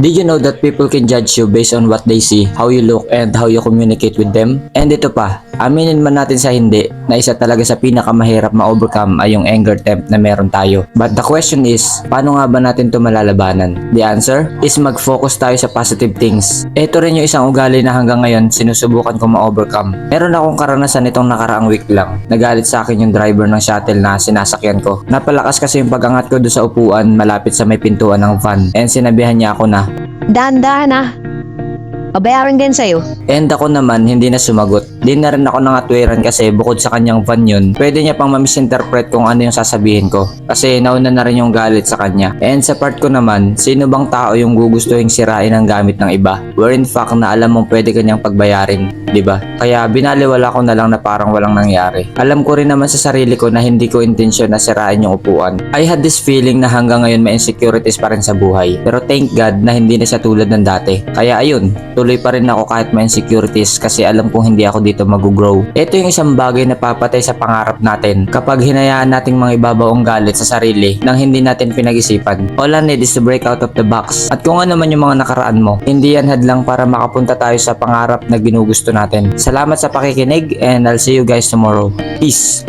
Did you know that people can judge you based on what they see, how you look, and how you communicate with them? And ito pa, aminin man natin sa hindi, na isa talaga sa pinakamahirap ma-overcome ay yung anger temp na meron tayo. But the question is, paano nga ba natin ito malalabanan? The answer is mag-focus tayo sa positive things. Ito rin yung isang ugali na hanggang ngayon sinusubukan ko ma-overcome. Meron akong karanasan itong nakaraang week lang. Nagalit sa akin yung driver ng shuttle na sinasakyan ko. Napalakas kasi yung pag-angat ko doon sa upuan malapit sa may pintuan ng van. And sinabihan niya ako na, Dahan-dahan ah. Pabayaran din sa'yo. and ako naman hindi na sumagot. Di na rin ako nangatwiran kasi bukod sa kanyang van yun, pwede niya pang ma-misinterpret kung ano yung sasabihin ko. Kasi nauna na rin yung galit sa kanya. And sa part ko naman, sino bang tao yung gugustuhin sirain ang gamit ng iba? Where in fact na alam mong pwede kanyang pagbayarin, di ba? Kaya binaliwala ko na lang na parang walang nangyari. Alam ko rin naman sa sarili ko na hindi ko intensyon na sirain yung upuan. I had this feeling na hanggang ngayon may insecurities pa rin sa buhay. Pero thank God na hindi na siya tulad ng dati. Kaya ayun, tuloy pa rin ako kahit may insecurities kasi alam kong hindi ako dito mag-grow. Ito yung isang bagay na papatay sa pangarap natin kapag hinayaan nating mga ibabaong galit sa sarili nang hindi natin pinag-isipan. All I need is to break out of the box. At kung ano man yung mga nakaraan mo, hindi yan hadlang para makapunta tayo sa pangarap na ginugusto natin. Salamat sa pakikinig and I'll see you guys tomorrow. Peace!